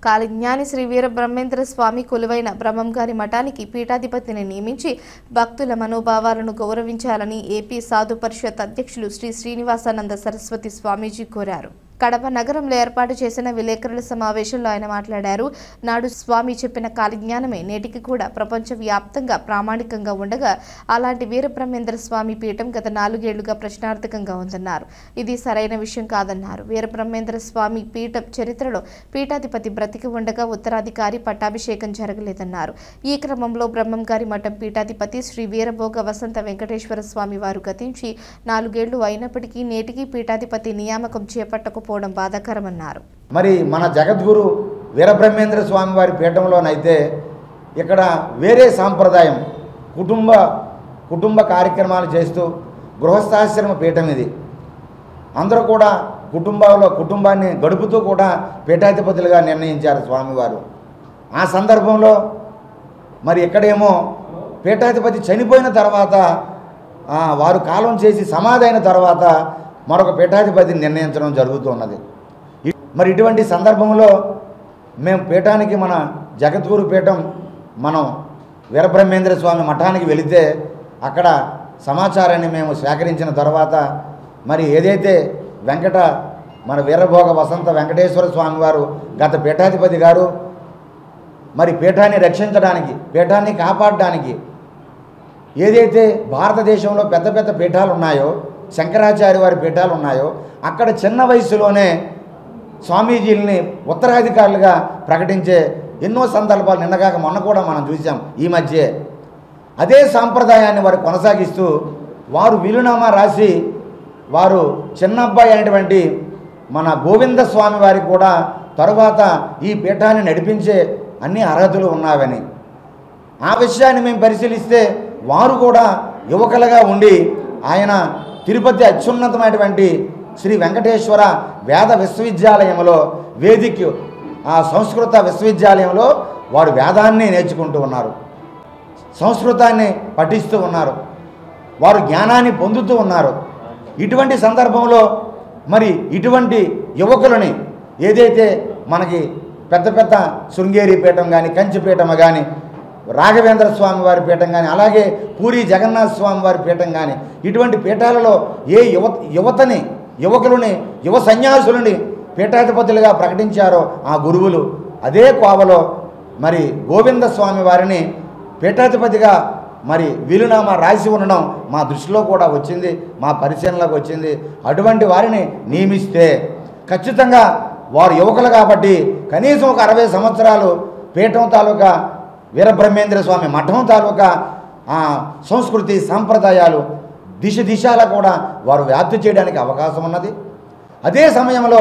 కాళిజ్ఞాని శ్రీ వీర బ్రహ్మేంద్ర స్వామి కొలువైన బ్రహ్మంగారి మఠానికి పీఠాధిపతిని నియమించి భక్తుల మనోభావాలను గౌరవించాలని ఏపీ సాధు పరిషత్ అధ్యక్షులు శ్రీ శ్రీనివాసానంద సరస్వతి స్వామీజీ కోరారు. కడప నగరంలో ఏర్పాటు చేసిన విలేకరుల సమావేశంలో ఆయన మాట్లాడారు. నాడు స్వామి చెప్పిన కాళిజ్ఞానమే నేటికి కూడా ప్రపంచవ్యాప్తంగా ప్రామాణికంగా ఉండగా అలాంటి వీరబ్రహ్మేంద్ర స్వామి పీఠం గత 4 ఏళ్లుగా ప్రశ్నార్థకంగా ఉందన్నారు. ఇది సరైన విషయం కాదన్నారు. వీరబ్రహ్మేంద్ర స్వామి పీఠం చరిత్రలో పీఠాధిపతి బ్రతికి ఉండగా ఉత్తరాధికారి పట్టాభిషేకం జరగలేదన్నారు. ఈ క్రమంలో బ్రహ్మంగారి మఠం పీఠాధిపతి శ్రీ వీరభోగ వసంత వెంకటేశ్వర స్వామి వారు గతించి 4 ఏళ్లు అయినప్పటికీ నేటికి పీఠాధిపతి నియామకం చేపట్టకపోవడం బాధాకరమన్నారు. మరి మన జగద్గురు వీరబ్రహ్మేంద్ర స్వామి వారి పీఠంలోనైతే ఇక్కడ వేరే సాంప్రదాయం కుటుంబ కార్యక్రమాలు చేస్తూ గృహస్థాశ్రమ పీఠం ఇది. అందరూ కూడా కుటుంబాన్ని గడుపుతూ కూడా పీఠాధిపతులుగా నిర్ణయించారు స్వామివారు. ఆ సందర్భంలో మరి ఇక్కడేమో పీఠాధిపతి చనిపోయిన తర్వాత వారు కాలం చేసి సమాధి అయిన తర్వాత మరొక పీఠాధిపతిని నిర్ణయించడం జరుగుతున్నది. మరి ఇటువంటి సందర్భంలో మేము పీఠానికి మన జగద్గురు పీఠం మనం వీరబ్రహ్మేంద్ర స్వామి మఠానికి వెళితే అక్కడ సమాచారాన్ని మేము సేకరించిన తర్వాత మరి ఏదైతే మన వీరభోగ వసంత వెంకటేశ్వర స్వామి వారు గత పీఠాధిపతి గారు మరి పీఠాన్ని రక్షించడానికి పీఠాన్ని కాపాడడానికి ఏదైతే భారతదేశంలో పెద్ద పెద్ద పీఠాలు ఉన్నాయో శంకరాచార్య వారి పీఠాలు ఉన్నాయో అక్కడ చిన్న వయసులోనే స్వామీజీలని ఉత్తరాధికారులుగా ప్రకటించే ఎన్నో సందర్భాలు నిన్నగాక మొన్న కూడా మనం చూసాం. ఈ మధ్య అదే సాంప్రదాయాన్ని వారు కొనసాగిస్తూ వారు వీలునామా రాసి వారు చిన్నబ్బాయి అయినటువంటి మన గోవింద స్వామి వారికి కూడా తరువాత ఈ పీఠాన్ని నడిపించే అన్ని అర్హతలు ఉన్నావని ఆ విషయాన్ని మేము పరిశీలిస్తే వారు కూడా యువకులుగా ఉండి ఆయన తిరుపతి అత్యున్నతమైనటువంటి శ్రీ వెంకటేశ్వర వేద విశ్వవిద్యాలయంలో వేదిక సంస్కృత విశ్వవిద్యాలయంలో వారు వేదాన్ని నేర్చుకుంటూ ఉన్నారు, సంస్కృతాన్ని పఠిస్తూ ఉన్నారు, వారు జ్ఞానాన్ని పొందుతూ ఉన్నారు. ఇటువంటి సందర్భంలో మరి ఇటువంటి యువకులని ఏదైతే మనకి పెద్ద పెద్ద శృంగేరి పీఠం కానీ కంచిపీఠం కానీ రాఘవేంద్ర స్వామి వారి పీఠం కానీ అలాగే పూరి జగన్నాథ స్వామి వారి పీఠం కానీ ఇటువంటి పీఠాలలో ఏ యువకులని యువ సన్యాసులని పీఠాధిపతులుగా ప్రకటించారో ఆ గురువులు అదే కోవలో మరి గోవింద స్వామి వారిని పీఠాధిపతిగా మరి వీలునామా రాసి ఉండడం మా దృష్టిలో కూడా వచ్చింది, మా పరిశీలనలోకి వచ్చింది. అటువంటి వారిని నియమిస్తే ఖచ్చితంగా వారు యువకులు కాబట్టి కనీసం ఒక 60 సంవత్సరాలు పీఠం తాలూకా వీరబ్రహ్మేంద్ర స్వామి మఠం తాలూకా సంస్కృతి సాంప్రదాయాలు దిశలా కూడా వారు వ్యాప్తి చేయడానికి అవకాశం ఉన్నది. అదే సమయంలో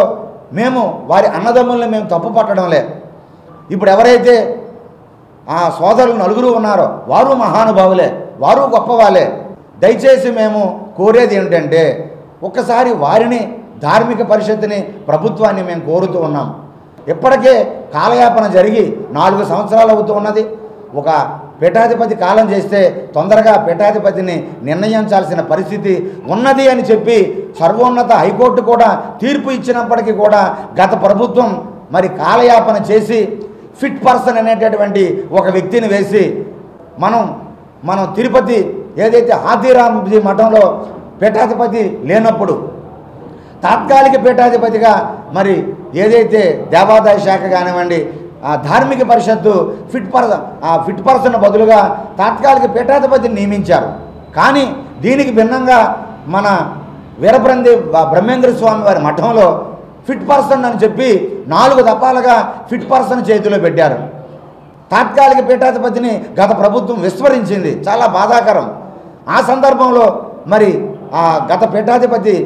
మేము వారి అన్నదమ్ముల్ని మేము తప్పు పట్టడం లేదు. ఇప్పుడు ఎవరైతే ఆ సోదరులు 4 ఉన్నారో వారు మహానుభావులే, వారు గొప్పవాళ్ళే. దయచేసి మేము కోరేది ఏమిటంటే ఒక్కసారి వారిని ధార్మిక పరిషత్తుని ప్రభుత్వాన్ని మేము కోరుతూ ఉన్నాం. ఇప్పటికే కాలయాపన జరిగి 4 సంవత్సరాలు అవుతూ ఉన్నది. ఒక పీఠాధిపతి కాలం చేస్తే తొందరగా పీఠాధిపతిని నిర్ణయించాల్సిన పరిస్థితి ఉన్నది అని చెప్పి సర్వోన్నత హైకోర్టు కూడా తీర్పు ఇచ్చినప్పటికీ కూడా గత ప్రభుత్వం మరి కాలయాపన చేసి ఫిట్ పర్సన్ అనేటటువంటి ఒక వ్యక్తిని వేసి మనం తిరుపతి ఏదైతే ఆదిరాంజీ మఠంలో పీఠాధిపతి లేనప్పుడు తాత్కాలిక పీఠాధిపతిగా మరి ఏదైతే దేవాదాయ శాఖ కానివ్వండి ధార్మిక పరిషత్తు ఫిట్ పర్సన్ బదులుగా తాత్కాలిక పీఠాధిపతిని నియమించారు. కానీ దీనికి భిన్నంగా మన బ్రహ్మేంద్ర స్వామి వారి మఠంలో ఫిట్ పర్సన్ అని చెప్పి 4 దఫాలుగా ఫిట్ పర్సన్ చేతిలో పెట్టారు. తాత్కాలిక పీఠాధిపతిని గత ప్రభుత్వం విస్మరించింది, చాలా బాధాకరం. ఆ సందర్భంలో మరి గత పీఠాధిపతి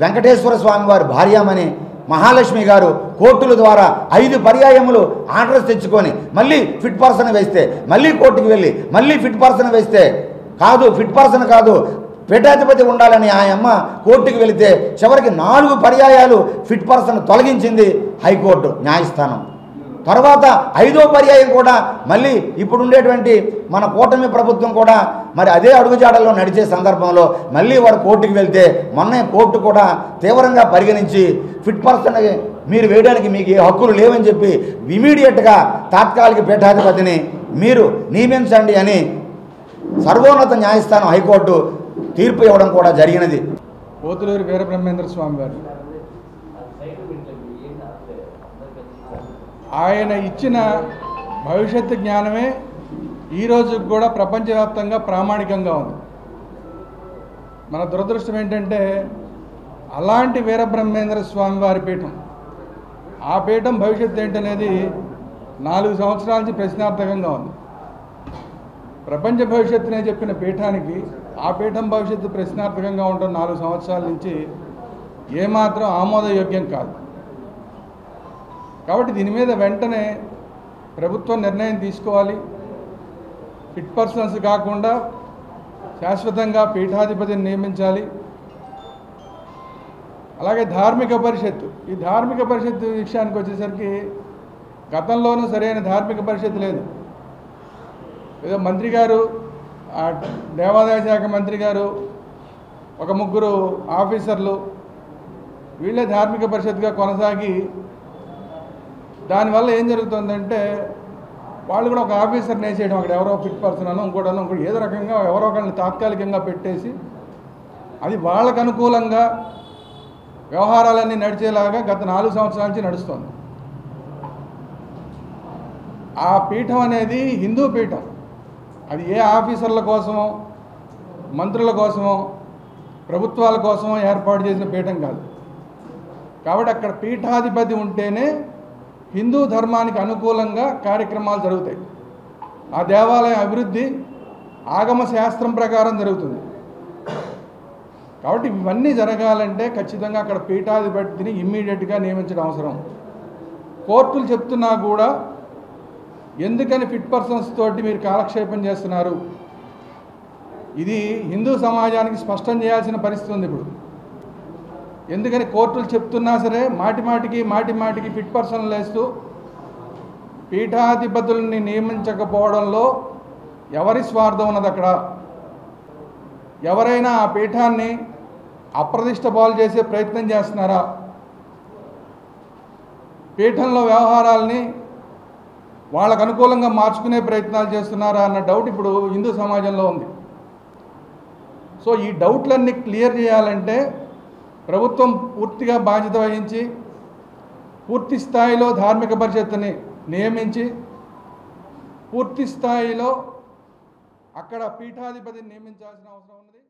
వెంకటేశ్వర స్వామి వారి భార్యామణి మహాలక్ష్మి గారు కోర్టుల ద్వారా 5 పర్యాయములు ఆర్డర్స్ తెచ్చుకొని మళ్ళీ ఫిట్ పర్సన్ వేస్తే మళ్ళీ కోర్టుకు వెళ్ళి మళ్ళీ ఫిట్ పర్సన్ వేస్తే ఫిట్ పర్సన్ కాదు పీఠాధిపతి ఉండాలని ఆయమ్మ కోర్టుకు వెళితే చివరికి 4 పర్యాయాలు ఫిట్ పర్సన్ తొలగించింది హైకోర్టు న్యాయస్థానం. తర్వాత 5వ పర్యాయం కూడా మళ్ళీ ఇప్పుడుండేటువంటి మన కూటమి ప్రభుత్వం కూడా మరి అదే అడుగుజాడల్లో నడిచే సందర్భంలో మళ్ళీ వారు కోర్టుకు వెళ్తే మొన్న కోర్టు కూడా తీవ్రంగా పరిగణించి ఫిట్ పర్సన్ మీరు వేయడానికి మీకు ఏ హక్కులు లేవని చెప్పి ఇమీడియట్గా తాత్కాలిక పీఠాధిపతిని మీరు నియమించండి అని సర్వోన్నత న్యాయస్థానం హైకోర్టు తీర్పు ఇవ్వడం కూడా జరిగినది. పోతులూరి వీరబ్రహ్మేంద్ర స్వామి వారు ఆయన ఇచ్చిన భవిష్యత్తు జ్ఞానమే ఈరోజు కూడా ప్రపంచవ్యాప్తంగా ప్రామాణికంగా ఉంది. మన దురదృష్టం ఏంటంటే అలాంటి వీరబ్రహ్మేంద్ర స్వామి వారి పీఠం, ఆ పీఠం భవిష్యత్తు ఏంటనేది 4 సంవత్సరాల నుంచి ప్రశ్నార్థకంగా ఉంది. ప్రపంచ భవిష్యత్తునే చెప్పిన పీఠానికి ఆ పీఠం భవిష్యత్తు ప్రశ్నార్థకంగా ఉండడం 4 సంవత్సరాల నుంచి ఏమాత్రం ఆమోదయోగ్యం కాదు. కాబట్టి దీని మీద వెంటనే ప్రభుత్వం నిర్ణయం తీసుకోవాలి. ఫిట్ పర్సన్స్ కాకుండా శాశ్వతంగా పీఠాధిపతిని నియమించాలి. అలాగే ధార్మిక పరిషత్తు, ఈ ధార్మిక పరిషత్తు విషయానికి వచ్చేసరికి గతంలోనూ సరైన ధార్మిక పరిషత్తు లేదు. ఏదో మంత్రి గారు, దేవాదాయ శాఖ మంత్రి గారు, ఒక 3 ఆఫీసర్లు, వీళ్ళే ధార్మిక పరిషత్తుగా కొనసాగి దానివల్ల ఏం జరుగుతుందంటే వాళ్ళు కూడా ఒక ఆఫీసర్ని వేసేయడం, అక్కడ ఎవరో ఫిట్ పర్సన్ అనో ఇంకోటనో ఇంకోటి ఏదో రకంగా ఎవరో ఒకరిని తాత్కాలికంగా పెట్టేసి అది వాళ్ళకు అనుకూలంగా వ్యవహారాలన్నీ నడిచేలాగా గత 4 సంవత్సరాల నుంచి నడుస్తుంది. ఆ పీఠం అనేది హిందూ పీఠం. అది ఏ ఆఫీసర్ల కోసమో మంత్రుల కోసమో ప్రభుత్వాల కోసమో ఏర్పాటు చేసిన పీఠం కాదు. కాబట్టి అక్కడ పీఠాధిపతి ఉంటేనే హిందూ ధర్మానికి అనుకూలంగా కార్యక్రమాలు జరుగుతాయి. ఆ దేవాలయం అభివృద్ధి ఆగమ శాస్త్రం ప్రకారం జరుగుతుంది. కాబట్టి ఇవన్నీ జరగాలంటే ఖచ్చితంగా అక్కడ పీఠాధిపతిని ఇమ్మీడియట్గా నియమించడం అవసరం. కోర్టులు చెప్తున్నా కూడా ఎందుకని ఫిట్ పర్సన్స్ తోటి మీరు కాలక్షేపం చేస్తున్నారు, ఇది హిందూ సమాజానికి స్పష్టం చేయాల్సిన పరిస్థితి ఉంది ఇప్పుడు. ఎందుకని కోర్టులు చెప్తున్నా సరే మాటి మాటికి ఫిట్ పర్సన్లు వేస్తూ పీఠాధిపతుల్ని నియమించకపోవడంలో ఎవరి స్వార్థం ఉన్నది? అక్కడ ఎవరైనా ఆ పీఠాన్ని అప్రతిష్ట పాలు చేసే ప్రయత్నం చేస్తున్నారా? పీఠంలో వ్యవహారాల్ని వాళ్ళకు అనుకూలంగా మార్చుకునే ప్రయత్నాలు చేస్తున్నారా అన్న డౌట్ ఇప్పుడు హిందూ సమాజంలో ఉంది. సో ఈ డౌట్లన్నీ క్లియర్ చేయాలంటే ప్రభుత్వం పూర్తిగా బాధ్యత వహించి పూర్తి స్థాయిలో ధార్మిక పరిషత్తుని నియమించి పూర్తి స్థాయిలో అక్కడ పీఠాధిపతిని నియమించాల్సిన అవసరం ఉన్నది.